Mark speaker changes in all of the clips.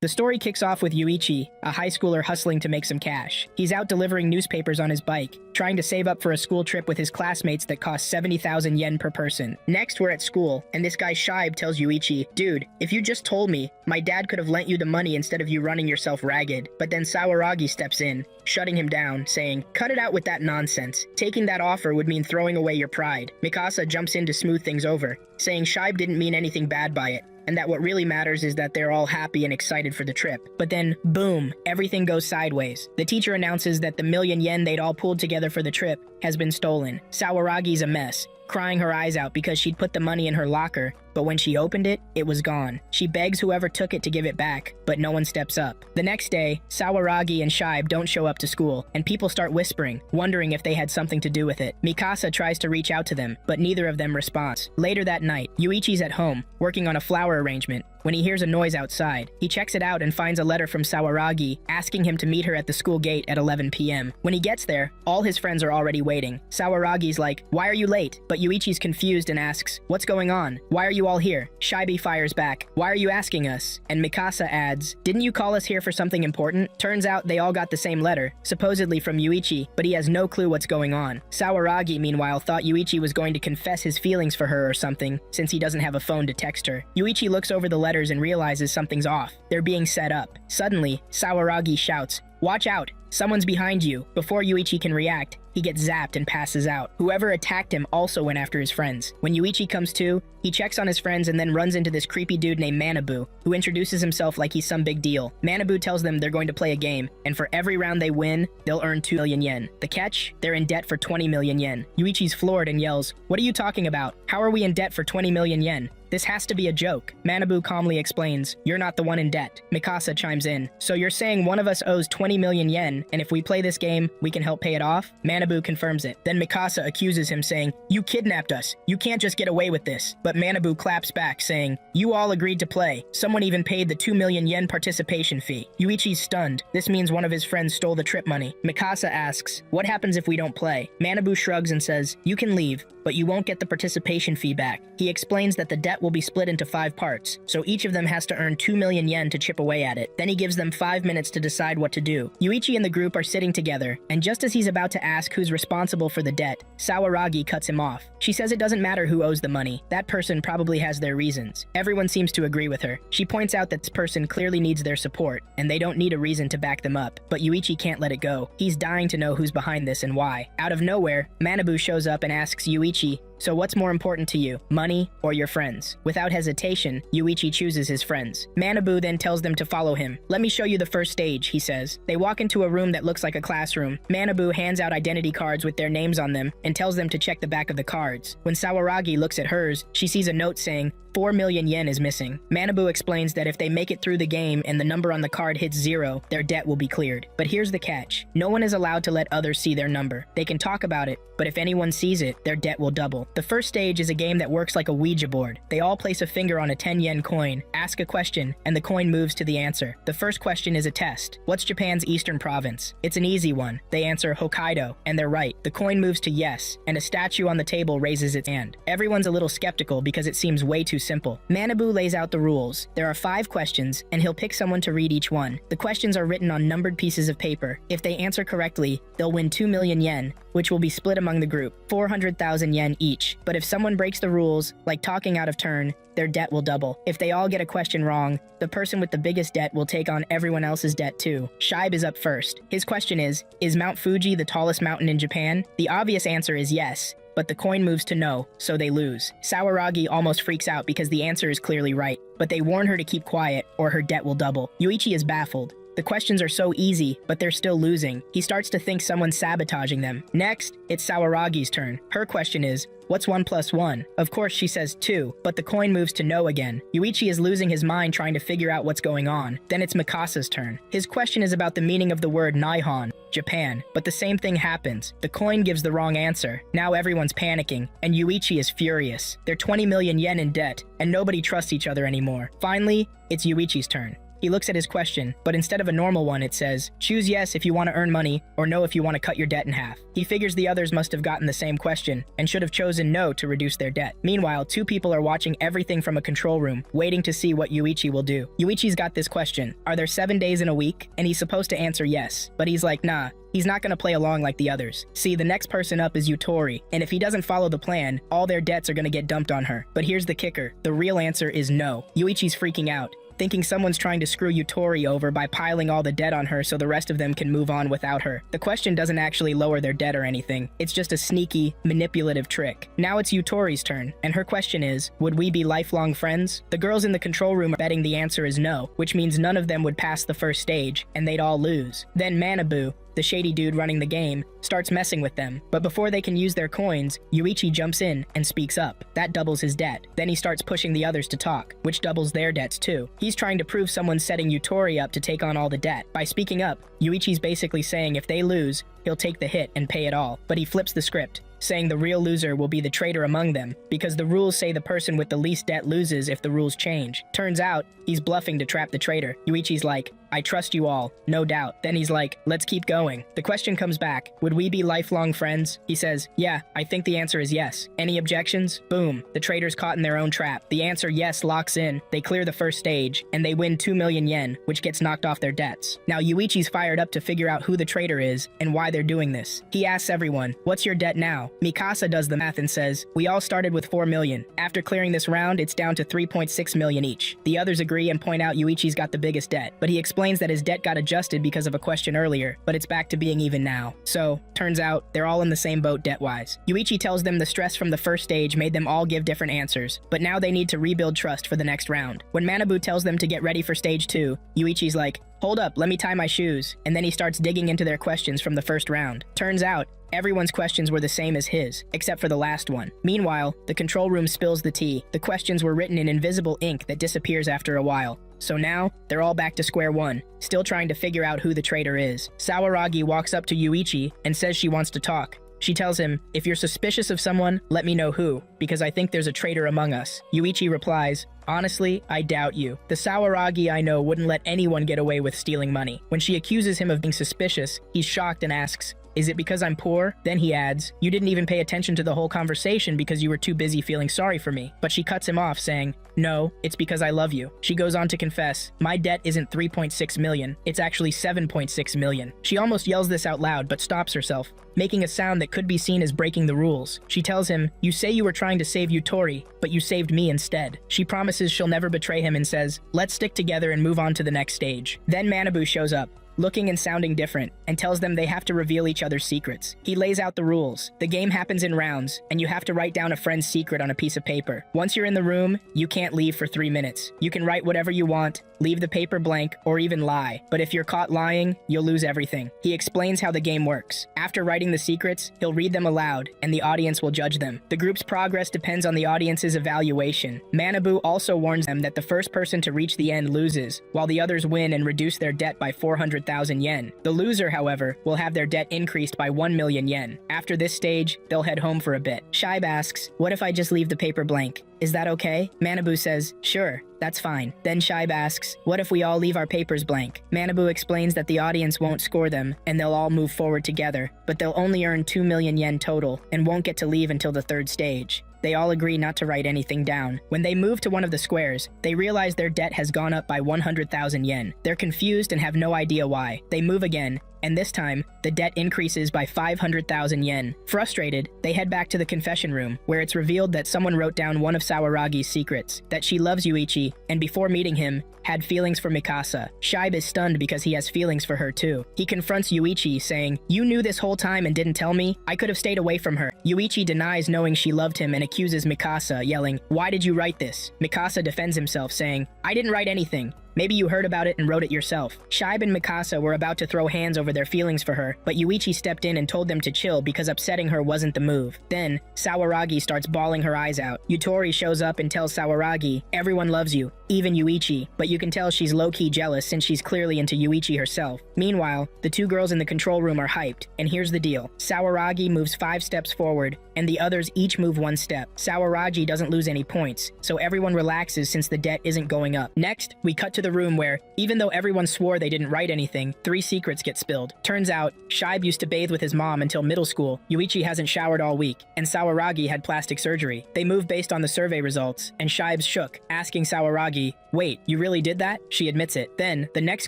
Speaker 1: The story kicks off with Yuichi, a high schooler hustling to make some cash. He's out delivering newspapers on his bike, trying to save up for a school trip with his classmates that cost 70,000 yen per person. Next, we're at school, and this guy Shibe tells Yuichi, "Dude, if you just told me, my dad could have lent you the money instead of you running yourself ragged." But then Sawaragi steps in, shutting him down, saying, "Cut it out with that nonsense. Taking that offer would mean throwing away your pride." Mikasa jumps in to smooth things over, saying Shibe didn't mean anything bad by it, and that what really matters is that they're all happy and excited for the trip. But then, boom, everything goes sideways. The teacher announces that the million yen they'd all pulled together for the trip has been stolen. Sawaragi's a mess, crying her eyes out because she'd put the money in her locker, but when she opened it, it was gone. She begs whoever took it to give it back, but no one steps up. The next day, Sawaragi and Shibe don't show up to school, and people start whispering, wondering if they had something to do with it. Mikasa tries to reach out to them, but neither of them responds. Later that night, Yuichi's at home, working on a flower arrangement, when he hears a noise outside. He checks it out and finds a letter from Sawaragi asking him to meet her at the school gate at 11 p.m. When he gets there, all his friends are already waiting. Sawaragi's like, "Why are you late?" But Yuichi's confused and asks, "What's going on? Why are you all here?" Shibe fires back, "Why are you asking us?" And Mikasa adds, "Didn't you call us here for something important?" Turns out they all got the same letter, supposedly from Yuichi, but he has no clue what's going on. Sawaragi, meanwhile, thought Yuichi was going to confess his feelings for her or something, since he doesn't have a phone to text her. Yuichi looks over the letters and realizes something's off. They're being set up. Suddenly, Sawaragi shouts, "Watch out! Someone's behind you." Before Yuichi can react, he gets zapped and passes out. Whoever attacked him also went after his friends. When Yuichi comes to, he checks on his friends and then runs into this creepy dude named Manabu, who introduces himself like he's some big deal. Manabu tells them they're going to play a game, and for every round they win, they'll earn 2 million yen. The catch? They're in debt for 20 million yen. Yuichi's floored and yells, "What are you talking about? How are we in debt for 20 million yen? This has to be a joke." Manabu calmly explains, "You're not the one in debt." Mikasa chimes in, "So you're saying one of us owes 20 million yen, and if we play this game, we can help pay it off?" Manabu confirms it. Then Mikasa accuses him, saying, "You kidnapped us. You can't just get away with this." But Manabu claps back, saying, "You all agreed to play. Someone even paid the 2 million yen participation fee." Yuichi's stunned. This means one of his friends stole the trip money. Mikasa asks, "What happens if we don't play?" Manabu shrugs and says, "You can leave, but you won't get the participation fee back." He explains that the debt will be split into 5 parts, so each of them has to earn 2 million yen to chip away at it. Then he gives them 5 minutes to decide what to do. Yuichi and the group are sitting together, and just as he's about to ask who's responsible for the debt, Sawaragi cuts him off. She says it doesn't matter who owes the money. That person probably has their reasons. Everyone seems to agree with her. She points out that this person clearly needs their support, and they don't need a reason to back them up. But Yuichi can't let it go. He's dying to know who's behind this and why. Out of nowhere, Manabu shows up and asks Yuichi, "So what's more important to you, money or your friends?" Without hesitation, Yuichi chooses his friends. Manabu then tells them to follow him. "Let me show you the first stage," he says. They walk into a room that looks like a classroom. Manabu hands out identity cards with their names on them and tells them to check the back of the cards. When Sawaragi looks at hers, she sees a note saying, 4 million yen is missing. Manabu explains that if they make it through the game and the number on the card hits 0, their debt will be cleared. But here's the catch. No one is allowed to let others see their number. They can talk about it, but if anyone sees it, their debt will double. The first stage is a game that works like a Ouija board. They all place a finger on a 10 yen coin, ask a question, and the coin moves to the answer. The first question is a test. What's Japan's eastern province? It's an easy one. They answer Hokkaido, and they're right. The coin moves to yes, and a statue on the table raises its hand. Everyone's a little skeptical because it seems way too simple. Manabu lays out the rules. There are 5 questions, and he'll pick someone to read each one. The questions are written on numbered pieces of paper. If they answer correctly, they'll win 2 million yen, which will be split among the group, 400,000 yen each. But if someone breaks the rules, like talking out of turn, their debt will double. If they all get a question wrong, the person with the biggest debt will take on everyone else's debt too. Shibe is up first. His question is Mount Fuji the tallest mountain in Japan? The obvious answer is yes, but the coin moves to no, so they lose. Sawaragi almost freaks out because the answer is clearly right, but they warn her to keep quiet or her debt will double. Yuichi is baffled. The questions are so easy, but they're still losing. He starts to think someone's sabotaging them. Next, it's Sawaragi's turn. Her question is, what's 1 plus 1? Of course she says 2, but the coin moves to no again. Yuichi is losing his mind trying to figure out what's going on. Then it's Mikasa's turn. His question is about the meaning of the word Nihon, Japan, but the same thing happens. The coin gives the wrong answer. Now everyone's panicking, and Yuichi is furious. They're 20 million yen in debt, and nobody trusts each other anymore. Finally, it's Yuichi's turn. He looks at his question, but instead of a normal one it says, choose yes if you want to earn money, or no if you want to cut your debt in half. He figures the others must have gotten the same question, and should have chosen no to reduce their debt. Meanwhile, two people are watching everything from a control room, waiting to see what Yuichi will do. Yuichi's got this question, are there 7 days in a week? And he's supposed to answer yes, but he's like, nah. He's not gonna play along like the others. See, the next person up is Yutori, and if he doesn't follow the plan, all their debts are gonna get dumped on her. But here's the kicker, the real answer is no. Yuichi's freaking out, thinking someone's trying to screw Yutori over by piling all the debt on her so the rest of them can move on without her. The question doesn't actually lower their debt or anything, it's just a sneaky, manipulative trick. Now it's Yutori's turn, and her question is, would we be lifelong friends? The girls in the control room are betting the answer is no, which means none of them would pass the first stage, and they'd all lose. Then Manabu, the shady dude running the game, starts messing with them, but before they can use their coins, Yuichi jumps in and speaks up. That doubles his debt. Then he starts pushing the others to talk, which doubles their debts too. He's trying to prove someone's setting Yutori up to take on all the debt. By speaking up, Yuichi's basically saying if they lose, he'll take the hit and pay it all. But he flips the script, saying the real loser will be the traitor among them, because the rules say the person with the least debt loses if the rules change. Turns out, he's bluffing to trap the traitor. Yuichi's like, I trust you all, no doubt. Then he's like, let's keep going. The question comes back, would we be lifelong friends? He says, yeah, I think the answer is yes. Any objections? Boom, the traitor's caught in their own trap. The answer yes locks in, they clear the first stage, and they win 2 million yen, which gets knocked off their debts. Now Yuichi's fired up to figure out who the traitor is and why they're doing this. He asks everyone, what's your debt now? Mikasa does the math and says, we all started with 4 million. After clearing this round, it's down to 3.6 million each. The others agree and point out Yuichi's got the biggest debt, but he explains that his debt got adjusted because of a question earlier, but it's back to being even now. So, turns out, they're all in the same boat debt-wise. Yuichi tells them the stress from the first stage made them all give different answers, but now they need to rebuild trust for the next round. When Manabu tells them to get ready for stage 2, Yuichi's like, hold up, let me tie my shoes, and then he starts digging into their questions from the first round. Turns out, everyone's questions were the same as his, except for the last one. Meanwhile, the control room spills the tea. The questions were written in invisible ink that disappears after a while. So now, they're all back to square one, still trying to figure out who the traitor is. Sawaragi walks up to Yuichi and says she wants to talk. She tells him, if you're suspicious of someone, let me know who, because I think there's a traitor among us. Yuichi replies, honestly, I doubt you. The Sawaragi I know wouldn't let anyone get away with stealing money. When she accuses him of being suspicious, he's shocked and asks, is it because I'm poor? Then he adds, you didn't even pay attention to the whole conversation because you were too busy feeling sorry for me. But she cuts him off saying, no, it's because I love you. She goes on to confess, my debt isn't 3.6 million, it's actually 7.6 million. She almost yells this out loud but stops herself, making a sound that could be seen as breaking the rules. She tells him, you say you were trying to save Yutori, but you saved me instead. She promises she'll never betray him and says, let's stick together and move on to the next stage. Then Manabu shows up, looking and sounding different, and tells them they have to reveal each other's secrets. He lays out the rules. The game happens in rounds, and you have to write down a friend's secret on a piece of paper. Once you're in the room, you can't leave for 3 minutes. You can write whatever you want, leave the paper blank, or even lie. But if you're caught lying, you'll lose everything. He explains how the game works. After writing the secrets, he'll read them aloud, and the audience will judge them. The group's progress depends on the audience's evaluation. Manabu also warns them that the first person to reach the end loses, while the others win and reduce their debt by 400,000 yen. The loser, however, will have their debt increased by 1 million yen. After this stage, they'll head home for a bit. Shibe asks, what if I just leave the paper blank? Is that okay? Manabu says, sure, that's fine. Then Shibe asks, what if we all leave our papers blank? Manabu explains that the audience won't score them, and they'll all move forward together, but they'll only earn 2 million yen total, and won't get to leave until the third stage. They all agree not to write anything down. When they move to one of the squares, they realize their debt has gone up by 100,000 yen. They're confused and have no idea why. They move again, and this time, the debt increases by 500,000 yen. Frustrated, they head back to the confession room, where it's revealed that someone wrote down one of Sawaragi's secrets, that she loves Yuichi, and before meeting him, had feelings for Mikasa. Shibe is stunned because he has feelings for her too. He confronts Yuichi, saying, you knew this whole time and didn't tell me? I could have stayed away from her. Yuichi denies knowing she loved him and accuses Mikasa, yelling, why did you write this? Mikasa defends himself, saying, I didn't write anything. Maybe you heard about it and wrote it yourself. Shibe and Mikasa were about to throw hands over their feelings for her, but Yuichi stepped in and told them to chill because upsetting her wasn't the move. Then, Sawaragi starts bawling her eyes out. Yutori shows up and tells Sawaragi, everyone loves you, even Yuichi, but you can tell she's low-key jealous since she's clearly into Yuichi herself. Meanwhile, the two girls in the control room are hyped, and here's the deal. Sawaragi moves 5 steps forward, and the others each move one step. Sawaragi doesn't lose any points, so everyone relaxes since the debt isn't going up. Next, we cut to the room where, even though everyone swore they didn't write anything, 3 secrets get spilled. Turns out, Shibe used to bathe with his mom until middle school, Yuichi hasn't showered all week, and Sawaragi had plastic surgery. They move based on the survey results, and Shibe's shook, asking Sawaragi, "Wait, you really did that?" She admits it. Then, the next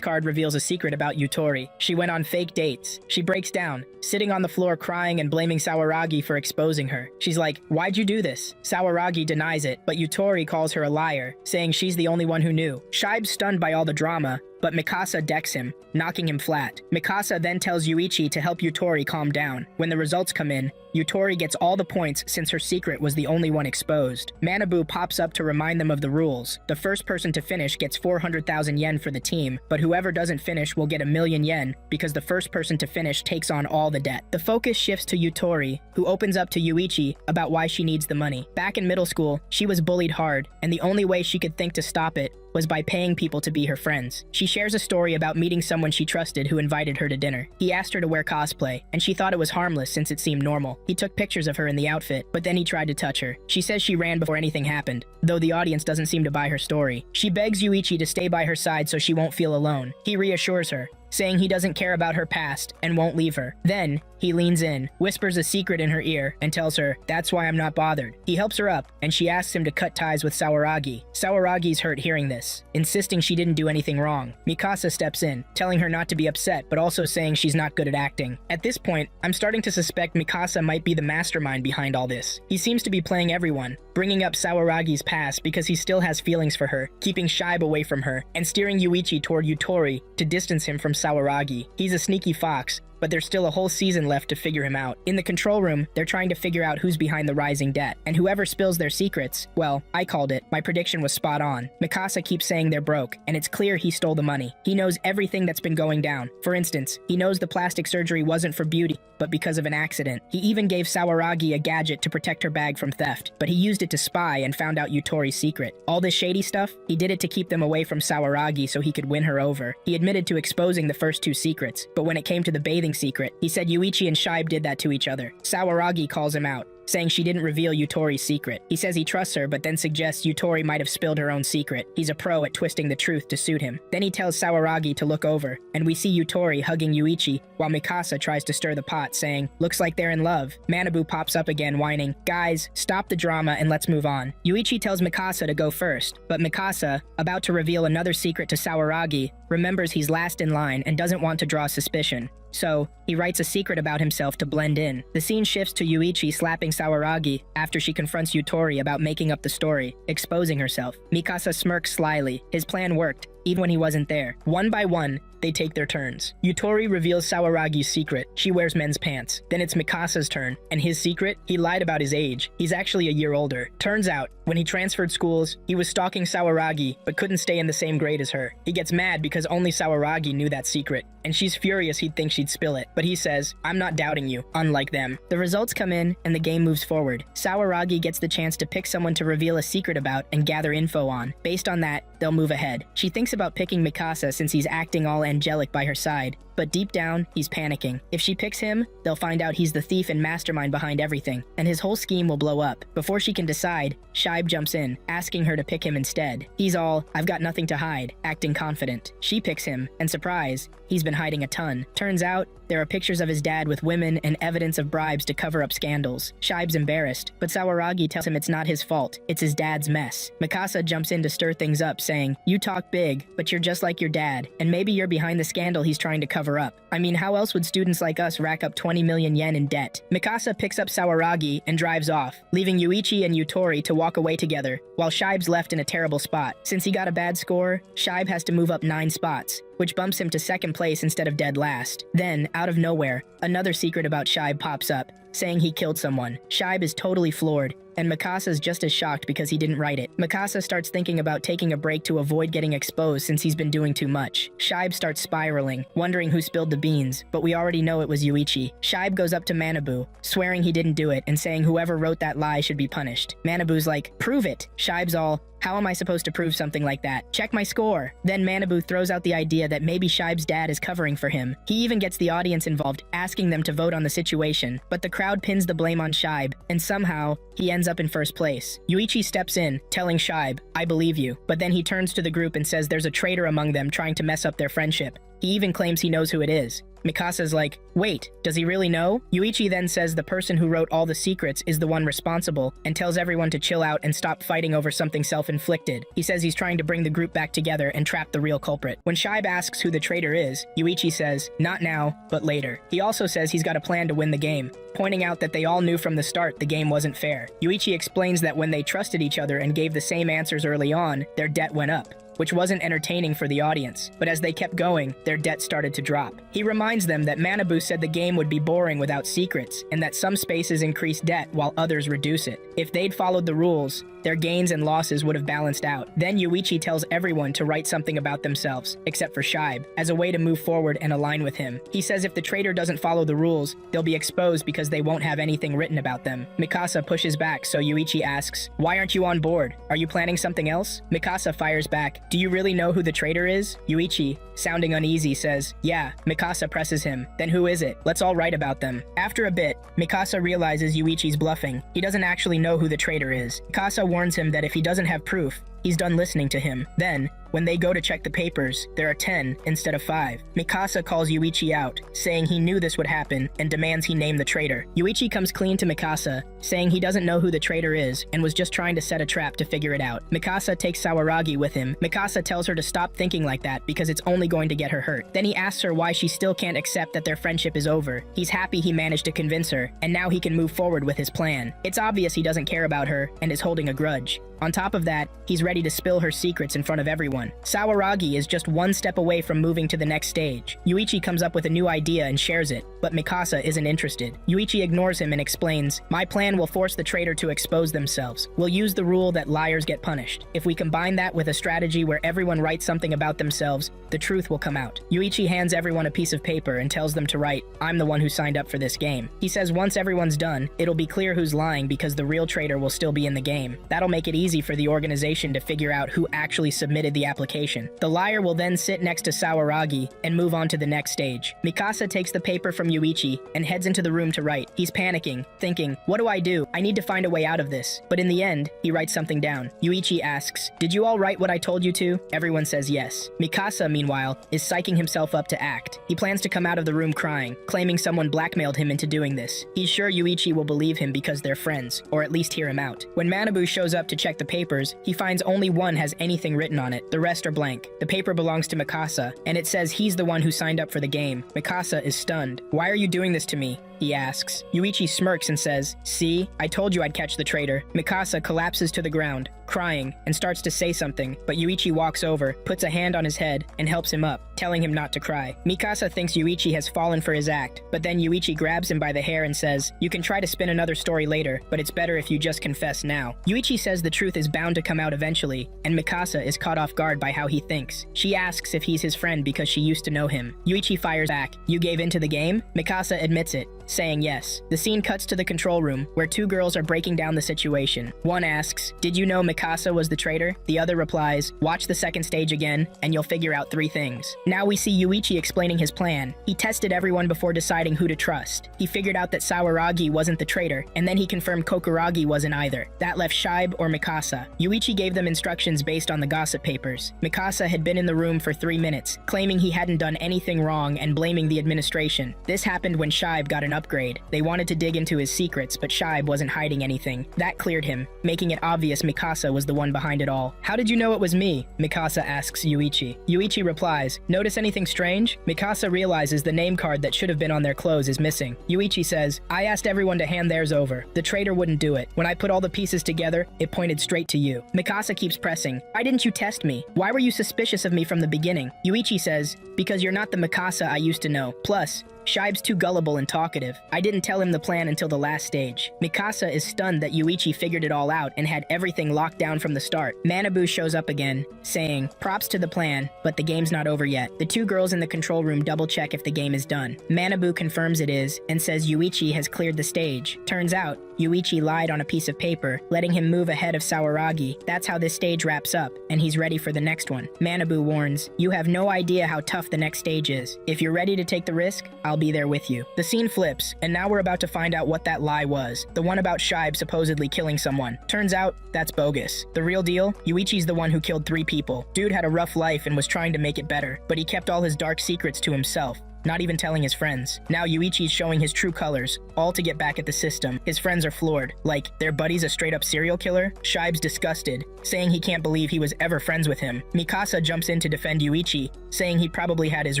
Speaker 1: card reveals a secret about Yutori. She went on fake dates. She breaks down, sitting on the floor crying and blaming Sawaragi for exposing her. She's like, "Why'd you do this?" Sawaragi denies it, but Yutori calls her a liar, saying she's the only one who knew. Shibe's stunned by all the drama, but Mikasa decks him, knocking him flat. Mikasa then tells Yuichi to help Yutori calm down. When the results come in, Yutori gets all the points since her secret was the only one exposed. Manabu pops up to remind them of the rules. The first person to finish gets 400,000 yen for the team, but whoever doesn't finish will get 1,000,000 yen because the first person to finish takes on all the debt. The focus shifts to Yutori, who opens up to Yuichi about why she needs the money. Back in middle school, she was bullied hard, and the only way she could think to stop it was by paying people to be her friends. She shares a story about meeting someone she trusted who invited her to dinner. He asked her to wear cosplay, and she thought it was harmless since it seemed normal. He took pictures of her in the outfit, but then he tried to touch her. She says she ran before anything happened, though the audience doesn't seem to buy her story. She begs Yuichi to stay by her side so she won't feel alone. He reassures her, saying he doesn't care about her past and won't leave her. Then, he leans in, whispers a secret in her ear, and tells her, "That's why I'm not bothered." He helps her up, and she asks him to cut ties with Sawaragi. Sawaragi's hurt hearing this, insisting she didn't do anything wrong. Mikasa steps in, telling her not to be upset, but also saying she's not good at acting. At this point, I'm starting to suspect Mikasa might be the mastermind behind all this. He seems to be playing everyone, bringing up Sawaragi's past because he still has feelings for her, keeping Shibe away from her, and steering Yuichi toward Yutori to distance him from Sawaragi. He's a sneaky fox, but there's still a whole season left to figure him out. In the control room, they're trying to figure out who's behind the rising debt, and whoever spills their secrets, well, I called it. My prediction was spot on. Mikasa keeps saying they're broke, and it's clear he stole the money. He knows everything that's been going down. For instance, he knows the plastic surgery wasn't for beauty, but because of an accident. He even gave Sawaragi a gadget to protect her bag from theft, but he used it to spy and found out Yutori's secret. All this shady stuff, he did it to keep them away from Sawaragi so he could win her over. He admitted to exposing the first 2 secrets, but when it came to the bathing secret, he said Yuichi and Shibe did that to each other. Sawaragi calls him out, saying she didn't reveal Yutori's secret. He says he trusts her, but then suggests Yutori might have spilled her own secret. He's a pro at twisting the truth to suit him. Then he tells Sawaragi to look over, and we see Yutori hugging Yuichi, while Mikasa tries to stir the pot, saying, "Looks like they're in love." Manabu pops up again, whining, "Guys, stop the drama and let's move on." Yuichi tells Mikasa to go first, but Mikasa, about to reveal another secret to Sawaragi, remembers he's last in line and doesn't want to draw suspicion. So, he writes a secret about himself to blend in. The scene shifts to Yuichi slapping Sawaragi after she confronts Yutori about making up the story, exposing herself. Mikasa smirks slyly. His plan worked, even when he wasn't there. One by one, they take their turns. Yutori reveals Sawaragi's secret. She wears men's pants. Then it's Mikasa's turn, and his secret? He lied about his age. He's actually a year older. Turns out, when he transferred schools, he was stalking Sawaragi, but couldn't stay in the same grade as her. He gets mad because only Sawaragi knew that secret, and she's furious he'd think she'd spill it. But he says, "I'm not doubting you," unlike them. The results come in, and the game moves forward. Sawaragi gets the chance to pick someone to reveal a secret about and gather info on. Based on that, they'll move ahead. She thinks about picking Mikasa since he's acting all angelic by her side, but deep down, he's panicking. If she picks him, they'll find out he's the thief and mastermind behind everything, and his whole scheme will blow up. Before she can decide, Shibe jumps in, asking her to pick him instead. He's all, "I've got nothing to hide," acting confident. She picks him, and surprise, he's been hiding a ton. Turns out, there are pictures of his dad with women and evidence of bribes to cover up scandals. Shibe's embarrassed, but Sawaragi tells him it's not his fault, it's his dad's mess. Mikasa jumps in to stir things up, saying, "You talk big, but you're just like your dad, and maybe you're behind the scandal he's trying to cover up. I mean, how else would students like us rack up 20,000,000 yen in debt?" Mikasa picks up Sawaragi and drives off, leaving Yuichi and Yutori to walk away together, while Shibe's left in a terrible spot. Since he got a bad score, Shibe has to move up 9 spots, which bumps him to 2nd place instead of dead last. Then, out of nowhere, another secret about Shibe pops up, saying he killed someone. Shibe is totally floored, and Mikasa's just as shocked because he didn't write it. Mikasa starts thinking about taking a break to avoid getting exposed since he's been doing too much. Shibe starts spiraling, wondering who spilled the beans, but we already know it was Yuichi. Shibe goes up to Manabu, swearing he didn't do it and saying whoever wrote that lie should be punished. Manabu's like, "Prove it." Shibe's all, How am I supposed to prove something like that? Check my score. Then Manabu throws out the idea that maybe Shibe's dad is covering for him. He even gets the audience involved, asking them to vote on the situation, but the crowd pins the blame on Shibe, and somehow, he ends up in first place. Yuichi steps in, telling Shibe, "I believe you," but then he turns to the group and says there's a traitor among them trying to mess up their friendship. He even claims he knows who it is. Mikasa's like, "Wait, does he really know?" Yuichi then says the person who wrote all the secrets is the one responsible and tells everyone to chill out and stop fighting over something self-inflicted. He says he's trying to bring the group back together and trap the real culprit. When Shibe asks who the traitor is, Yuichi says, "Not now, but later." He also says he's got a plan to win the game, pointing out that they all knew from the start the game wasn't fair. Yuichi explains that when they trusted each other and gave the same answers early on, their debt went up, which wasn't entertaining for the audience, but as they kept going, their debt started to drop. He reminds them that Manabu said the game would be boring without secrets, and that some spaces increase debt while others reduce it. If they'd followed the rules, their gains and losses would have balanced out. Then Yuichi tells everyone to write something about themselves, except for Shibe, as a way to move forward and align with him. He says if the traitor doesn't follow the rules, they'll be exposed because they won't have anything written about them. Mikasa pushes back, so Yuichi asks, "Why aren't you on board? Are you planning something else?" Mikasa fires back, "Do you really know who the traitor is?" Yuichi, sounding uneasy, says, "Yeah." Mikasa presses him, "Then who is it? Let's all write about them." After a bit, Mikasa realizes Yuichi's bluffing. He doesn't actually know who the traitor is. Mikasa warns him that if he doesn't have proof, he's done listening to him. Then, when they go to check the papers, there are 10 instead of 5. Mikasa calls Yuichi out, saying he knew this would happen and demands he name the traitor. Yuichi comes clean to Mikasa, saying he doesn't know who the traitor is and was just trying to set a trap to figure it out. Mikasa takes Sawaragi with him. Mikasa tells her to stop thinking like that because it's only going to get her hurt. Then he asks her why she still can't accept that their friendship is over. He's happy he managed to convince her, and now he can move forward with his plan. It's obvious he doesn't care about her and is holding a grudge. On top of that, he's ready to spill her secrets in front of everyone. Sawaragi is just one step away from moving to the next stage. Yuichi comes up with a new idea and shares it, but Mikasa isn't interested. Yuichi ignores him and explains, "My plan will force the traitor to expose themselves. We'll use the rule that liars get punished. If we combine that with a strategy where everyone writes something about themselves, the truth will come out." Yuichi hands everyone a piece of paper and tells them to write, "I'm the one who signed up for this game." He says once everyone's done, it'll be clear who's lying because the real traitor will still be in the game. That'll make it easy for the organization to figure out who actually submitted the application. The liar will then sit next to Sawaragi and move on to the next stage. Mikasa takes the paper from Yuichi and heads into the room to write. He's panicking, thinking, "What do I do? I need to find a way out of this." But in the end, he writes something down. Yuichi asks, "Did you all write what I told you to?" Everyone says yes. Mikasa, meanwhile, is psyching himself up to act. He plans to come out of the room crying, claiming someone blackmailed him into doing this. He's sure Yuichi will believe him because they're friends, or at least hear him out. When Manabu shows up to check the papers, he finds only one has anything written on it. The rest are blank. The paper belongs to Mikasa, and it says he's the one who signed up for the game. Mikasa is stunned. "Why are you doing this to me?" he asks. Yuichi smirks and says, "See, I told you I'd catch the traitor." Mikasa collapses to the ground, crying, and starts to say something, but Yuichi walks over, puts a hand on his head, and helps him up, telling him not to cry. Mikasa thinks Yuichi has fallen for his act, but then Yuichi grabs him by the hair and says, "You can try to spin another story later, but it's better if you just confess now." Yuichi says the truth is bound to come out eventually, and Mikasa is caught off guard by how he thinks. She asks if he's his friend because she used to know him. Yuichi fires back, "You gave in to the game?" Mikasa admits it, saying yes. The scene cuts to the control room, where two girls are breaking down the situation. One asks, "Did you know Mikasa was the traitor?" The other replies, "Watch the second stage again, and you'll figure out 3 things." Now we see Yuichi explaining his plan. He tested everyone before deciding who to trust. He figured out that Sawaragi wasn't the traitor, and then he confirmed Kokuragi wasn't either. That left Shibe or Mikasa. Yuichi gave them instructions based on the gossip papers. Mikasa had been in the room for 3 minutes, claiming he hadn't done anything wrong and blaming the administration. This happened when Shibe got an upgrade. They wanted to dig into his secrets, but Shibe wasn't hiding anything. That cleared him, making it obvious Mikasa was the one behind it all. "How did you know it was me?" Mikasa asks Yuichi. Yuichi replies, "Notice anything strange?" Mikasa realizes the name card that should have been on their clothes is missing. Yuichi says, "I asked everyone to hand theirs over. The traitor wouldn't do it. When I put all the pieces together, it pointed straight to you." Mikasa keeps pressing, "Why didn't you test me? Why were you suspicious of me from the beginning?" Yuichi says, "Because you're not the Mikasa I used to know. Plus, Shibe's too gullible and talkative. I didn't tell him the plan until the last stage." Mikasa is stunned that Yuichi figured it all out and had everything locked down from the start. Manabu shows up again, saying, "Props to the plan, but the game's not over yet." The two girls in the control room double-check if the game is done. Manabu confirms it is, and says Yuichi has cleared the stage. Turns out, Yuichi lied on a piece of paper, letting him move ahead of Sawaragi. That's how this stage wraps up, and he's ready for the next one. Manabu warns, "You have no idea how tough the next stage is. If you're ready to take the risk, I'll be there with you." The scene flips, and now we're about to find out what that lie was. The one about Shibe supposedly killing someone. Turns out, that's bogus. The real deal? Yuichi's the one who killed 3 people. Dude had a rough life and was trying to make it better, but he kept all his dark secrets to himself, not even telling his friends. Now Yuichi's showing his true colors, all to get back at the system. His friends are floored. Like, their buddy's a straight-up serial killer? Shibe's disgusted, saying he can't believe he was ever friends with him. Mikasa jumps in to defend Yuichi, saying he probably had his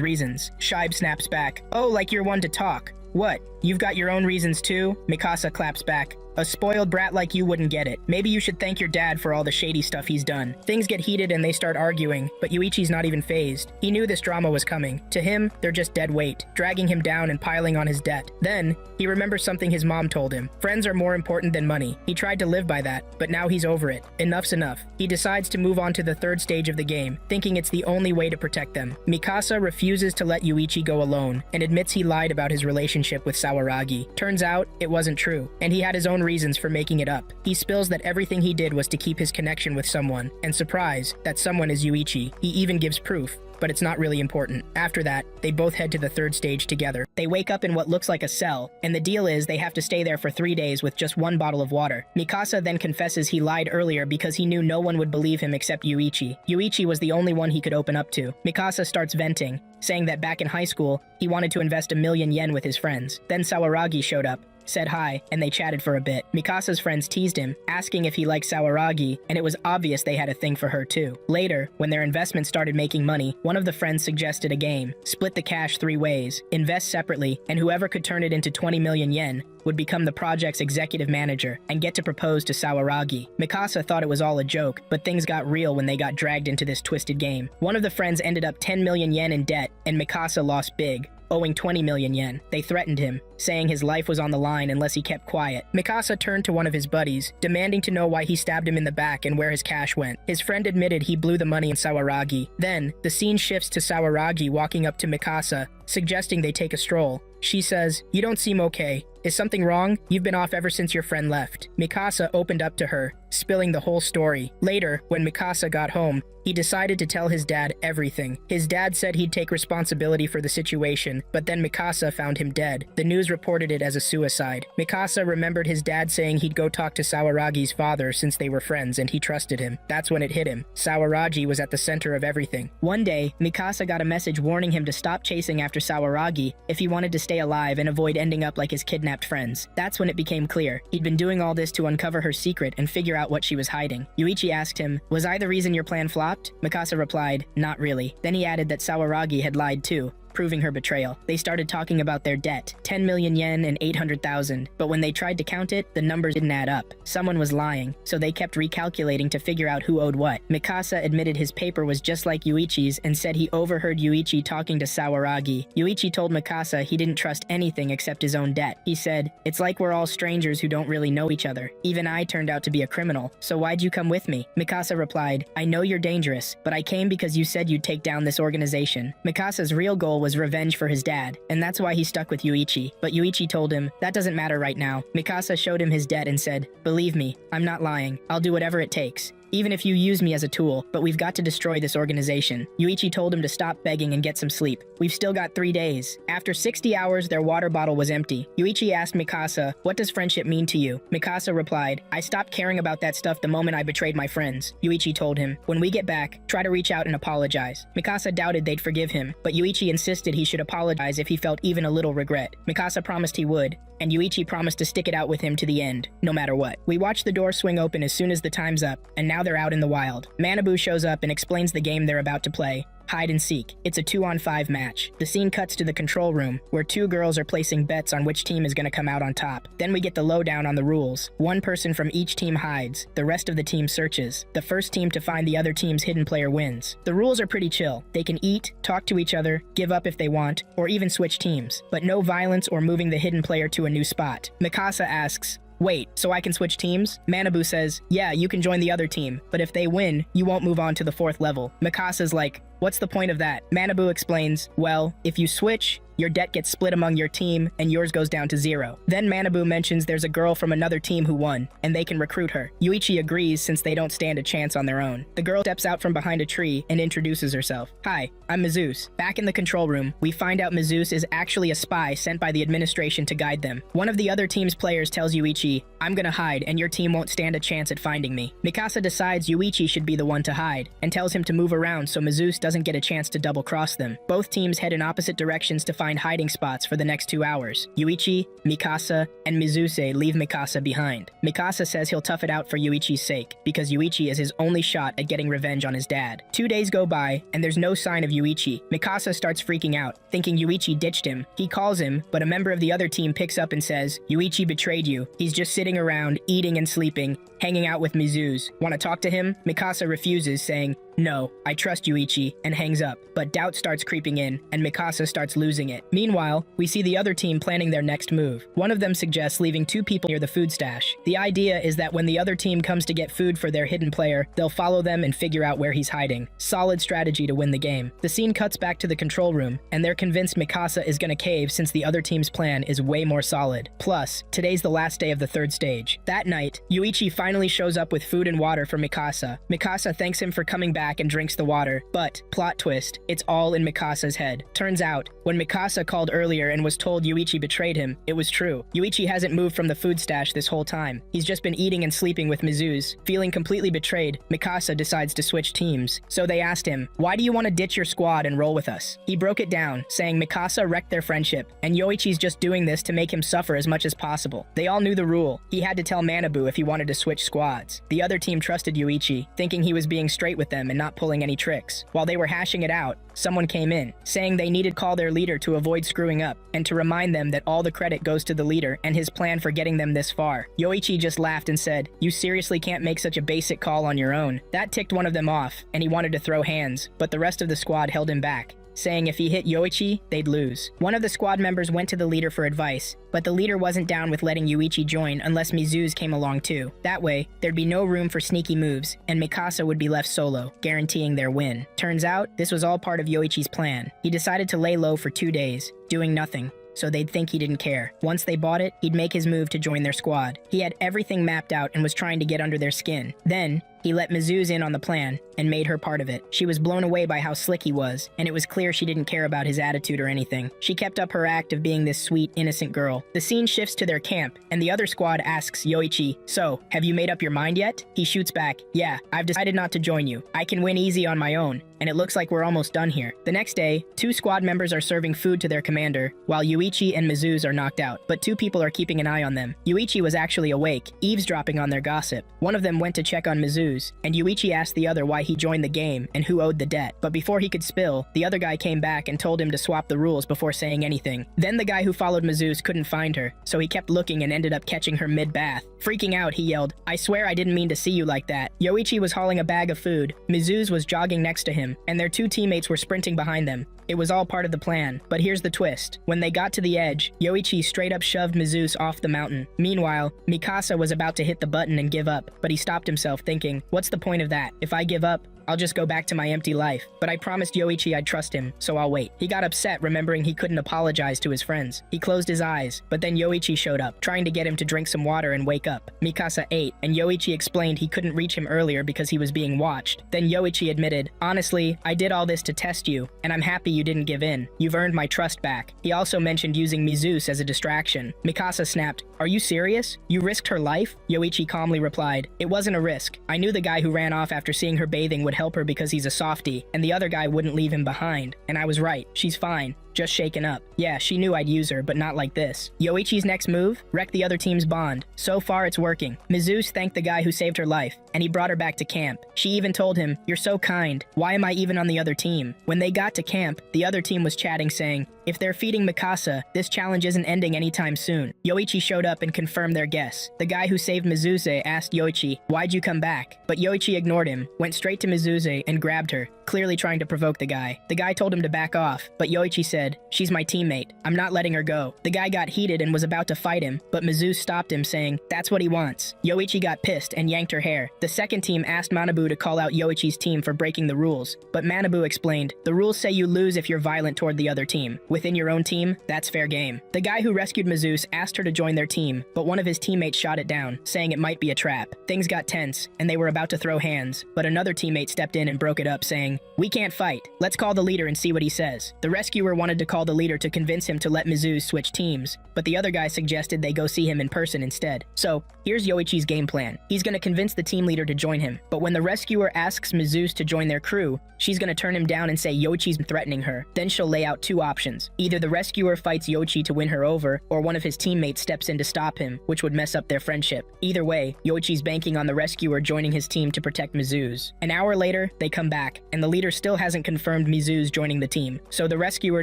Speaker 1: reasons. Shibe snaps back, "Oh, like you're one to talk. What? You've got your own reasons too?" Mikasa claps back. "A spoiled brat like you wouldn't get it. Maybe you should thank your dad for all the shady stuff he's done." Things get heated and they start arguing, but Yuichi's not even fazed. He knew this drama was coming. To him, they're just dead weight, dragging him down and piling on his debt. Then, he remembers something his mom told him. Friends are more important than money. He tried to live by that, but now he's over it. Enough's enough. He decides to move on to the 3rd stage of the game, thinking it's the only way to protect them. Mikasa refuses to let Yuichi go alone, and admits he lied about his relationship with Sawaragi. Turns out, it wasn't true, and he had his own reasons for making it up. He spills that everything he did was to keep his connection with someone, and surprise, that someone is Yuichi. He even gives proof, but it's not really important. After that, they both head to the 3rd stage together. They wake up in what looks like a cell, and the deal is they have to stay there for 3 days with just 1 bottle of water. Mikasa then confesses he lied earlier because he knew no one would believe him except Yuichi. Yuichi was the only one he could open up to. Mikasa starts venting, saying that back in high school, he wanted to invest 1,000,000 yen with his friends. Then Sawaragi showed up, said hi, and they chatted for a bit. Mikasa's friends teased him, asking if he liked Sawaragi, and it was obvious they had a thing for her too. Later, when their investment started making money, one of the friends suggested a game. Split the cash 3 ways, invest separately, and whoever could turn it into 20,000,000 yen would become the project's executive manager and get to propose to Sawaragi. Mikasa thought it was all a joke, but things got real when they got dragged into this twisted game. One of the friends ended up 10,000,000 yen in debt, and Mikasa lost big, owing 20,000,000 yen. They threatened him, saying his life was on the line unless he kept quiet. Mikasa turned to one of his buddies, demanding to know why he stabbed him in the back and where his cash went. His friend admitted he blew the money in Sawaragi. Then, the scene shifts to Sawaragi walking up to Mikasa, suggesting they take a stroll. She says, "You don't seem okay. Is something wrong? You've been off ever since your friend left." Mikasa opened up to her, spilling the whole story. Later, when Mikasa got home, he decided to tell his dad everything. His dad said he'd take responsibility for the situation, but then Mikasa found him dead. The news reported it as a suicide. Mikasa remembered his dad saying he'd go talk to Sawaragi's father since they were friends and he trusted him. That's when it hit him. Sawaragi was at the center of everything. One day, Mikasa got a message warning him to stop chasing after Sawaragi if he wanted to stay alive and avoid ending up like his kidnapped friends. That's when it became clear. He'd been doing all this to uncover her secret and figure out what she was hiding. Yuichi asked him, "Was I the reason your plan flopped?" Mikasa replied, "Not really." Then he added that Sawaragi had lied too, proving her betrayal. They started talking about their debt, 10,000,000 yen and 800,000, but when they tried to count it, the numbers didn't add up. Someone was lying, so they kept recalculating to figure out who owed what. Mikasa admitted his paper was just like Yuichi's and said he overheard Yuichi talking to Sawaragi. Yuichi told Mikasa he didn't trust anything except his own debt. He said, "It's like we're all strangers who don't really know each other. Even I turned out to be a criminal, so why'd you come with me?" Mikasa replied, "I know you're dangerous, but I came because you said you'd take down this organization." Mikasa's real goal was revenge for his dad, and that's why he stuck with Yuichi. But Yuichi told him, "That doesn't matter right now." Mikasa showed him his debt and said, "Believe me, I'm not lying. I'll do whatever it takes. Even if you use me as a tool, but we've got to destroy this organization." Yuichi told him to stop begging and get some sleep. "We've still got 3 days. After 60 hours, their water bottle was empty. Yuichi asked Mikasa, "What does friendship mean to you?" Mikasa replied, "I stopped caring about that stuff the moment I betrayed my friends." Yuichi told him, "When we get back, try to reach out and apologize." Mikasa doubted they'd forgive him, but Yuichi insisted he should apologize if he felt even a little regret. Mikasa promised he would, and Yuichi promised to stick it out with him to the end, no matter what. We watch the door swing open as soon as the time's up, and now they're out in the wild. Manabu shows up and explains the game they're about to play. Hide and seek. It's a 2-on-5 match. The scene cuts to the control room, where 2 girls are placing bets on which team is going to come out on top. Then we get the lowdown on the rules. 1 person from each team hides. The rest of the team searches. The first team to find the other team's hidden player wins. The rules are pretty chill. They can eat, talk to each other, give up if they want, or even switch teams. But no violence or moving the hidden player to a new spot. Mikasa asks, "Wait, so I can switch teams?" Manabu says, "Yeah, you can join the other team, but if they win, you won't move on to the 4th level." Mikasa's like, "What's the point of that?" Manabu explains, "Well, if you switch, your debt gets split among your team, and yours goes down to 0. Then Manabu mentions there's a girl from another team who won, and they can recruit her. Yuichi agrees since they don't stand a chance on their own. The girl steps out from behind a tree and introduces herself. Hi, I'm Mizus. Back in the control room, we find out Mizus is actually a spy sent by the administration to guide them. One of the other team's players tells Yuichi, I'm gonna hide and your team won't stand a chance at finding me. Mikasa decides Yuichi should be the one to hide, and tells him to move around so Mizus doesn't get a chance to double-cross them. Both teams head in opposite directions to find hiding spots for the next 2 hours. Yuichi, Mikasa, and Mizuse leave Mikasa behind. Mikasa says he'll tough it out for Yuichi's sake, because Yuichi is his only shot at getting revenge on his dad. 2 days go by, and there's no sign of Yuichi. Mikasa starts freaking out, thinking Yuichi ditched him. He calls him, but a member of the other team picks up and says, Yuichi betrayed you. He's just sitting around, eating and sleeping, hanging out with Mizuz. Want to talk to him? Mikasa refuses, saying, no, I trust Yuichi, and hangs up. But doubt starts creeping in, and Mikasa starts losing it. Meanwhile, we see the other team planning their next move. One of them suggests leaving 2 people near the food stash. The idea is that when the other team comes to get food for their hidden player, they'll follow them and figure out where he's hiding. Solid strategy to win the game. The scene cuts back to the control room, and they're convinced Mikasa is gonna cave since the other team's plan is way more solid. Plus, today's the last day of the 3rd stage. That night, Yuichi finally shows up with food and water for Mikasa. Mikasa thanks him for coming back and drinks the water, but, plot twist, it's all in Mikasa's head. Turns out, when Mikasa called earlier and was told Yuichi betrayed him, it was true. Yuichi hasn't moved from the food stash this whole time. He's just been eating and sleeping with Mizuz. Feeling completely betrayed, Mikasa decides to switch teams. So they asked him, why do you want to ditch your squad and roll with us? He broke it down, saying Mikasa wrecked their friendship, and Yoichi's just doing this to make him suffer as much as possible. They all knew the rule. He had to tell Manabu if he wanted to switch squads. The other team trusted Yuichi, thinking he was being straight with them and not pulling any tricks. While they were hashing it out, someone came in, saying they needed to call their leader to avoid screwing up, and to remind them that all the credit goes to the leader and his plan for getting them this far. Yoichi just laughed and said, you seriously can't make such a basic call on your own. That ticked one of them off, and he wanted to throw hands, but the rest of the squad held him back, saying if he hit Yoichi, they'd lose. One of the squad members went to the leader for advice, but the leader wasn't down with letting Yuichi join unless Mizuz came along too. That way, there'd be no room for sneaky moves, and Mikasa would be left solo, guaranteeing their win. Turns out, this was all part of Yoichi's plan. He decided to lay low for 2 days, doing nothing, so they'd think he didn't care. Once they bought it, he'd make his move to join their squad. He had everything mapped out and was trying to get under their skin. Then, he let Mizuz in on the plan, and made her part of it. She was blown away by how slick he was, and it was clear she didn't care about his attitude or anything. She kept up her act of being this sweet, innocent girl. The scene shifts to their camp, and the other squad asks Yoichi, so, have you made up your mind yet? He shoots back, yeah, I've decided not to join you. I can win easy on my own, and it looks like we're almost done here. The next day, 2 squad members are serving food to their commander, while Yuichi and Mizuz are knocked out, but 2 people are keeping an eye on them. Yuichi was actually awake, eavesdropping on their gossip. One of them went to check on Mizuz, and Yuichi asked the other why he joined the game and who owed the debt. But before he could spill, the other guy came back and told him to swap the rules before saying anything. Then the guy who followed Mizuz couldn't find her, so he kept looking and ended up catching her mid-bath. Freaking out, he yelled, I swear I didn't mean to see you like that. Yoichi was hauling a bag of food, Mizuz was jogging next to him, and their 2 teammates were sprinting behind them. It was all part of the plan, but here's the twist. When they got to the edge, Yoichi straight up shoved Mizuz off the mountain. Meanwhile, Mikasa was about to hit the button and give up, but he stopped himself thinking, what's the point of that? If I give up, I'll just go back to my empty life. But I promised Yoichi I'd trust him, so I'll wait. He got upset remembering he couldn't apologize to his friends. He closed his eyes, but then Yoichi showed up, trying to get him to drink some water and wake up. Mikasa ate, and Yoichi explained he couldn't reach him earlier because he was being watched. Then Yoichi admitted, honestly, I did all this to test you, and I'm happy you didn't give in. You've earned my trust back. He also mentioned using Mizuz as a distraction. Mikasa snapped, are you serious? You risked her life? Yoichi calmly replied, it wasn't a risk. I knew the guy who ran off after seeing her bathing would help her because he's a softie, and the other guy wouldn't leave him behind. And I was right. She's fine. Just shaken up. Yeah, she knew I'd use her, but not like this. Yoichi's next move? Wreck the other team's bond. So far, it's working. Mizuz thanked the guy who saved her life, and he brought her back to camp. She even told him, you're so kind. Why am I even on the other team? When they got to camp, the other team was chatting saying, if they're feeding Mikasa, this challenge isn't ending anytime soon. Yoichi showed up and confirmed their guess. The guy who saved Mizuse asked Yoichi, why'd you come back? But Yoichi ignored him, went straight to Mizuse and grabbed her. clearly trying to provoke the guy. The guy told him to back off, but Yoichi said, "She's my teammate. I'm not letting her go." The guy got heated and was about to fight him, but Mizu stopped him, saying, "That's what he wants." Yoichi got pissed and yanked her hair. The second team asked Manabu to call out Yoichi's team for breaking the rules, but Manabu explained, "The rules say you lose if you're violent toward the other team. Within your own team, that's fair game." The guy who rescued Mizu asked her to join their team, but one of his teammates shot it down, saying it might be a trap. Things got tense, and they were about to throw hands, but another teammate stepped in and broke it up, saying, "We can't fight. Let's call the leader and see what he says." The rescuer wanted to call the leader to convince him to let Mizu switch teams, but the other guy suggested they go see him in person instead. So, here's Yoichi's game plan. He's gonna convince the team leader to join him, but when the rescuer asks Mizu to join their crew, she's gonna turn him down and say Yoichi's threatening her. Then she'll lay out two options. Either the rescuer fights Yoichi to win her over, or one of his teammates steps in to stop him, which would mess up their friendship. Either way, Yoichi's banking on the rescuer joining his team to protect Mizu's. An hour later, they come back, and the leader still hasn't confirmed Mizu's joining the team, so the rescuer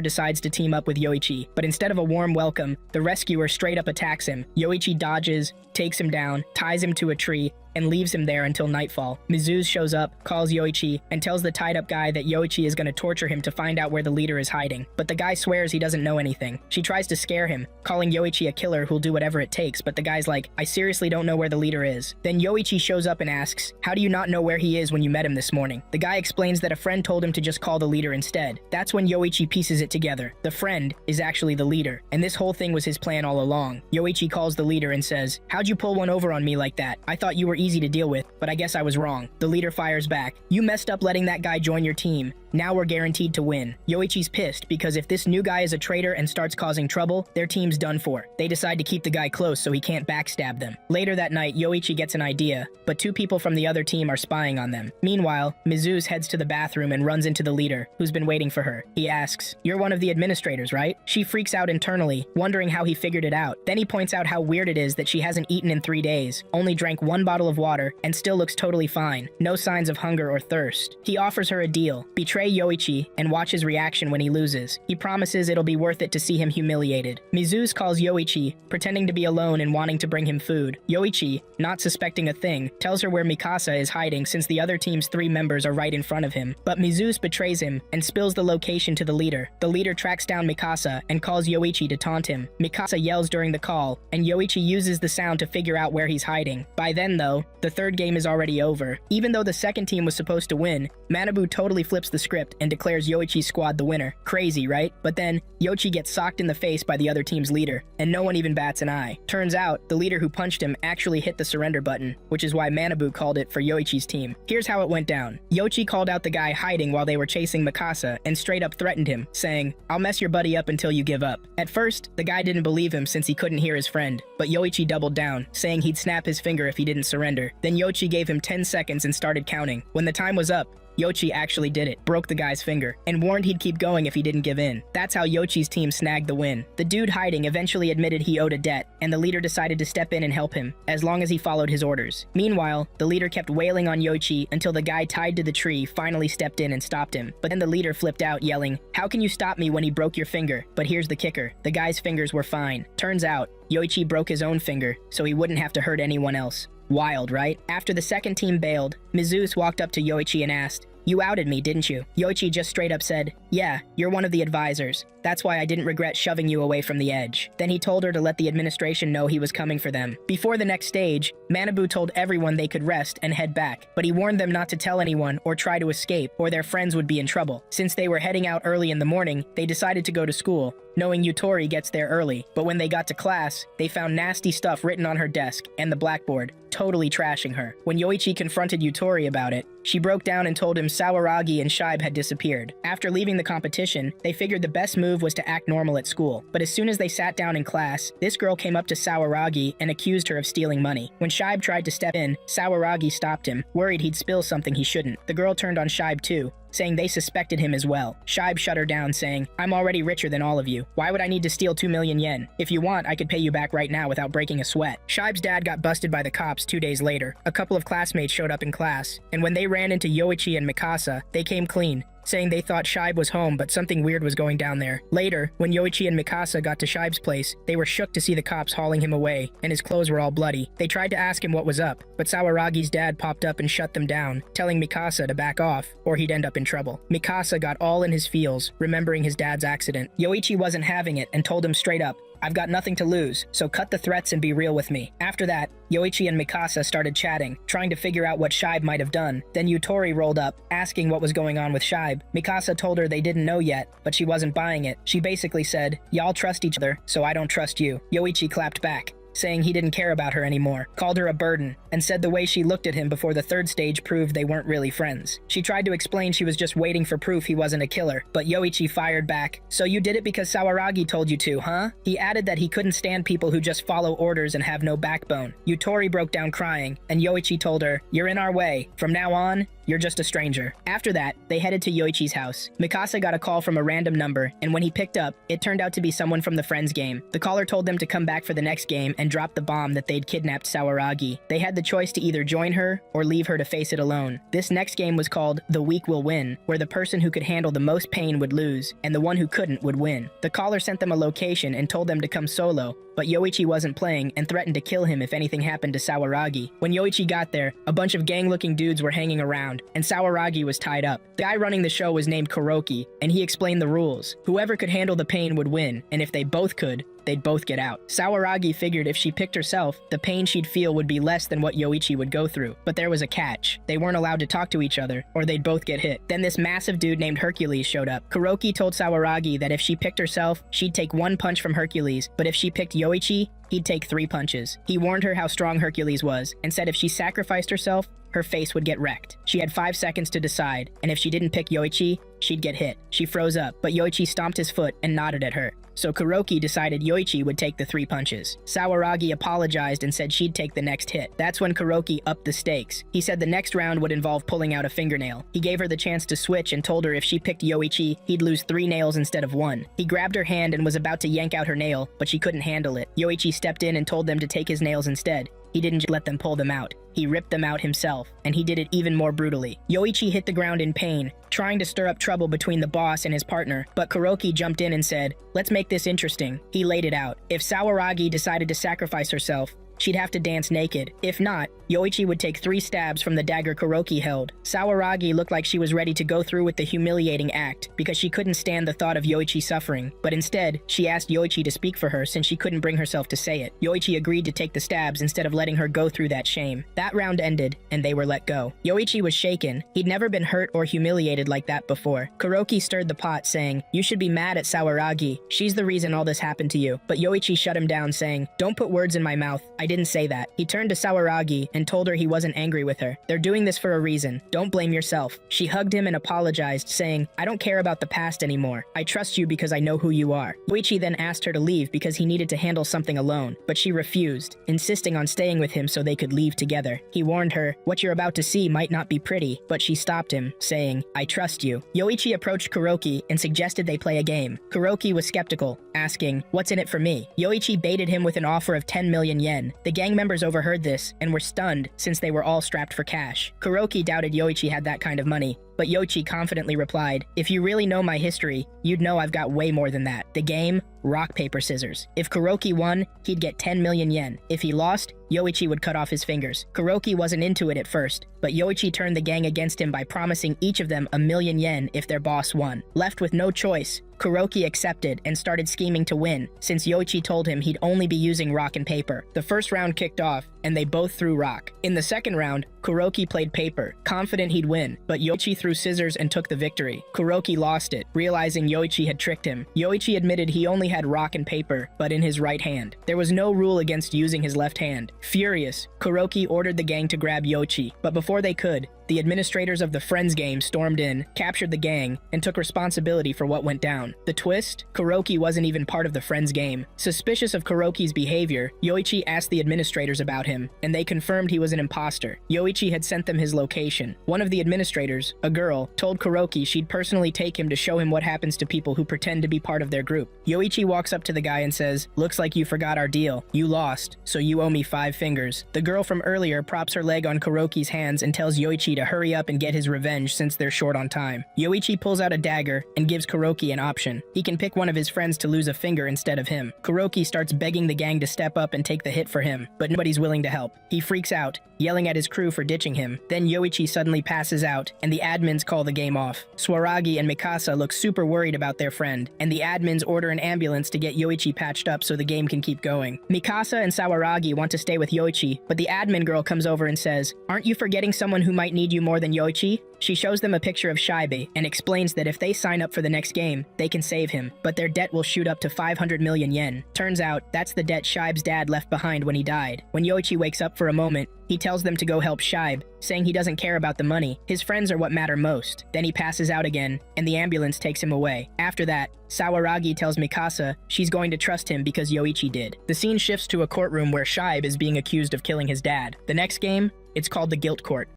Speaker 1: decides to team up with Yoichi, but instead of a warm welcome, the rescuer straight up attacks him. Yoichi dodges, takes him down, ties him to a tree, and leaves him there until nightfall. Mizu shows up, calls Yoichi, and tells the tied-up guy that Yoichi is going to torture him to find out where the leader is hiding. But the guy swears he doesn't know anything. She tries to scare him, calling Yoichi a killer who'll do whatever it takes, but the guy's like, "I seriously don't know where the leader is." Then Yoichi shows up and asks, "How do you not know where he is when you met him this morning?" The guy explains that a friend told him to just call the leader instead. That's when Yoichi pieces it together. The friend is actually the leader, and this whole thing was his plan all along. Yoichi calls the leader and says, "How'd you pull one over on me like that? I thought you were easy to deal with, but I guess I was wrong." The leader fires back, "You messed up letting that guy join your team. Now we're guaranteed to win." Yoichi's pissed because if this new guy is a traitor and starts causing trouble, their team's done for. They decide to keep the guy close so he can't backstab them. Later that night, Yoichi gets an idea, but two people from the other team are spying on them. Meanwhile, Mizu heads to the bathroom and runs into the leader, who's been waiting for her. He asks, "You're one of the administrators, right?" She freaks out internally, wondering how he figured it out. Then he points out how weird it is that she hasn't eaten in 3 days, only drank 1 bottle of water, and still looks totally fine. No signs of hunger or thirst. He offers her a deal. Betray Yoichi and watch his reaction when he loses. He promises it'll be worth it to see him humiliated. Mizu calls Yoichi, pretending to be alone and wanting to bring him food. Yoichi, not suspecting a thing, tells her where Mikasa is hiding since the other team's 3 members are right in front of him. But Mizu betrays him and spills the location to the leader. The leader tracks down Mikasa and calls Yoichi to taunt him. Mikasa yells during the call, and Yoichi uses the sound to figure out where he's hiding. By then though, the third game is already over. Even though the second team was supposed to win, Manabu totally flips the script and declares Yoichi's squad the winner. Crazy, right? But then, Yoichi gets socked in the face by the other team's leader, and no one even bats an eye. Turns out, the leader who punched him actually hit the surrender button, which is why Manabu called it for Yoichi's team. Here's how it went down. Yoichi called out the guy hiding while they were chasing Mikasa and straight up threatened him, saying, "I'll mess your buddy up until you give up." At first, the guy didn't believe him since he couldn't hear his friend, but Yoichi doubled down, saying he'd snap his finger if he didn't surrender. Then Yoichi gave him 10 seconds and started counting. When the time was up, Yoichi actually did it, broke the guy's finger, and warned he'd keep going if he didn't give in. That's how Yoichi's team snagged the win. The dude hiding eventually admitted he owed a debt, and the leader decided to step in and help him, as long as he followed his orders. Meanwhile, the leader kept wailing on Yoichi until the guy tied to the tree finally stepped in and stopped him. But then the leader flipped out, yelling, "How can you stop me when he broke your finger?" But here's the kicker. The guy's fingers were fine. Turns out, Yoichi broke his own finger, so he wouldn't have to hurt anyone else. Wild, right? After the second team bailed, Mizu walked up to Yoichi and asked, "You outed me, didn't you?" Yoichi just straight up said, "Yeah, you're one of the advisors. That's why I didn't regret shoving you away from the edge." Then he told her to let the administration know he was coming for them. Before the next stage, Manabu told everyone they could rest and head back, but he warned them not to tell anyone or try to escape, or their friends would be in trouble. Since they were heading out early in the morning, they decided to go to school, knowing Yutori gets there early. But when they got to class, they found nasty stuff written on her desk and the blackboard, totally trashing her. When Yoichi confronted Yutori about it, she broke down and told him Sawaragi and Shibe had disappeared. After leaving the competition, they figured the best move was to act normal at school. But as soon as they sat down in class, this girl came up to Sawaragi and accused her of stealing money. When Shibe tried to step in, Sawaragi stopped him, worried he'd spill something he shouldn't. The girl turned on Shibe too, saying they suspected him as well. Shibe shut her down, saying, "I'm already richer than all of you. Why would I need to steal 2 million yen? If you want, I could pay you back right now without breaking a sweat." Shibe's dad got busted by the cops 2 days later. A couple of classmates showed up in class, and when they ran into Yoichi and Mikasa, they came clean. saying they thought Shibe was home but something weird was going down there. Later, when Yoichi and Mikasa got to Shibe's place, they were shook to see the cops hauling him away, and his clothes were all bloody. They tried to ask him what was up, but Sawaragi's dad popped up and shut them down, telling Mikasa to back off, or he'd end up in trouble. Mikasa got all in his feels, remembering his dad's accident. Yoichi wasn't having it and told him straight up, "I've got nothing to lose, so cut the threats and be real with me." After that, Yoichi and Mikasa started chatting, trying to figure out what Shibe might have done. Then Yutori rolled up, asking what was going on with Shibe. Mikasa told her they didn't know yet, but she wasn't buying it. She basically said, "Y'all trust each other, so I don't trust you." Yoichi clapped back, saying he didn't care about her anymore, called her a burden, and said the way she looked at him before the third stage proved they weren't really friends. She tried to explain she was just waiting for proof he wasn't a killer, but Yoichi fired back, "So you did it because Sawaragi told you to, huh?" He added that he couldn't stand people who just follow orders and have no backbone. Yutori broke down crying, and Yoichi told her, "You're in our way. From now on, you're just a stranger." After that, they headed to Yoichi's house. Mikasa got a call from a random number, and when he picked up, it turned out to be someone from the Friends game. The caller told them to come back for the next game and drop the bomb that they'd kidnapped Sawaragi. They had the choice to either join her or leave her to face it alone. This next game was called The Weak Will Win, where the person who could handle the most pain would lose, and the one who couldn't would win. The caller sent them a location and told them to come solo, but Yoichi wasn't playing and threatened to kill him if anything happened to Sawaragi. When Yoichi got there, a bunch of gang-looking dudes were hanging around, and Sawaragi was tied up. The guy running the show was named Kuroki, and he explained the rules. Whoever could handle the pain would win, and if they both could, they'd both get out. Sawaragi figured if she picked herself, the pain she'd feel would be less than what Yoichi would go through. But there was a catch. They weren't allowed to talk to each other, or they'd both get hit. Then this massive dude named Hercules showed up. Kuroki told Sawaragi that if she picked herself, she'd take one punch from Hercules, but if she picked Yoichi, he'd take 3 punches. He warned her how strong Hercules was, and said if she sacrificed herself, her face would get wrecked. She had 5 seconds to decide, and if she didn't pick Yoichi, she'd get hit. She froze up, but Yoichi stomped his foot and nodded at her. So Kuroki decided Yoichi would take the 3 punches. Sawaragi apologized and said she'd take the next hit. That's when Kuroki upped the stakes. He said the next round would involve pulling out a fingernail. He gave her the chance to switch and told her if she picked Yoichi, he'd lose 3 nails instead of 1. He grabbed her hand and was about to yank out her nail, but she couldn't handle it. Yoichi stepped in and told them to take his nails instead. He didn't just let them pull them out. He ripped them out himself, and he did it even more brutally. Yoichi hit the ground in pain, trying to stir up trouble between the boss and his partner, but Kuroki jumped in and said, "Let's make this interesting." He laid it out. If Sawaragi decided to sacrifice herself, she'd have to dance naked. If not, Yoichi would take 3 stabs from the dagger Kuroki held. Sawaragi looked like she was ready to go through with the humiliating act because she couldn't stand the thought of Yoichi suffering, but instead, she asked Yoichi to speak for her since she couldn't bring herself to say it. Yoichi agreed to take the stabs instead of letting her go through that shame. That round ended, and they were let go. Yoichi was shaken. He'd never been hurt or humiliated like that before. Kuroki stirred the pot, saying, "You should be mad at Sawaragi. She's the reason all this happened to you." But Yoichi shut him down, saying, "Don't put words in my mouth. I didn't say that." He turned to Sawaragi and told her he wasn't angry with her. "They're doing this for a reason. Don't blame yourself." She hugged him and apologized, saying, "I don't care about the past anymore. I trust you because I know who you are." Yoichi then asked her to leave because he needed to handle something alone, but she refused, insisting on staying with him so they could leave together. He warned her, "What you're about to see might not be pretty," but she stopped him, saying, "I trust you." Yoichi approached Kuroki and suggested they play a game. Kuroki was skeptical, asking, "What's in it for me?" Yoichi baited him with an offer of 10 million yen. The gang members overheard this and were stunned since they were all strapped for cash. Kuroki doubted Yoichi had that kind of money, but Yoichi confidently replied, "If you really know my history, you'd know I've got way more than that. The game? Rock, paper, scissors. If Kuroki won, he'd get 10 million yen. If he lost, Yoichi would cut off his fingers." Kuroki wasn't into it at first, but Yoichi turned the gang against him by promising each of them 1,000,000 yen if their boss won. Left with no choice, Kuroki accepted and started scheming to win, since Yoichi told him he'd only be using rock and paper. The first round kicked off, and they both threw rock. In the second round, Kuroki played paper, confident he'd win, but Yoichi threw scissors and took the victory. Kuroki lost it, realizing Yoichi had tricked him. Yoichi admitted he only had rock and paper, but in his right hand. There was no rule against using his left hand. Furious, Kuroki ordered the gang to grab Yoichi, but before they could, the administrators of the Friends game stormed in, captured the gang, and took responsibility for what went down. The twist? Kuroki wasn't even part of the Friends game. Suspicious of Kuroki's behavior, Yoichi asked the administrators about him, and they confirmed he was an imposter. Yoichi had sent them his location. One of the administrators, a girl, told Kuroki she'd personally take him to show him what happens to people who pretend to be part of their group. Yoichi walks up to the guy and says, "Looks like you forgot our deal. You lost, so you owe me 5 fingers." The girl from earlier props her leg on Kuroki's hands and tells Yoichi Yoichi to hurry up and get his revenge since they're short on time. Yoichi pulls out a dagger and gives Kuroki an option. He can pick one of his friends to lose a finger instead of him. Kuroki starts begging the gang to step up and take the hit for him, but nobody's willing to help. He freaks out, yelling at his crew for ditching him. Then Yoichi suddenly passes out, and the admins call the game off. Swaragi and Mikasa look super worried about their friend, and the admins order an ambulance to get Yoichi patched up so the game can keep going. Mikasa and Sawaragi want to stay with Yoichi, but the admin girl comes over and says, "Aren't you forgetting someone who might need you more than Yoichi?" She shows them a picture of Shaibe and explains that if they sign up for the next game, they can save him, but their debt will shoot up to 500 million yen. Turns out, that's the debt Shaibe's dad left behind when he died. When Yoichi wakes up for a moment, he tells them to go help Shaibe, saying he doesn't care about the money. His friends are what matter most. Then he passes out again, and the ambulance takes him away. After that, Sawaragi tells Mikasa she's going to trust him because Yoichi did. The scene shifts to a courtroom where Shaibe is being accused of killing his dad. The next game, it's called the Guilt Court.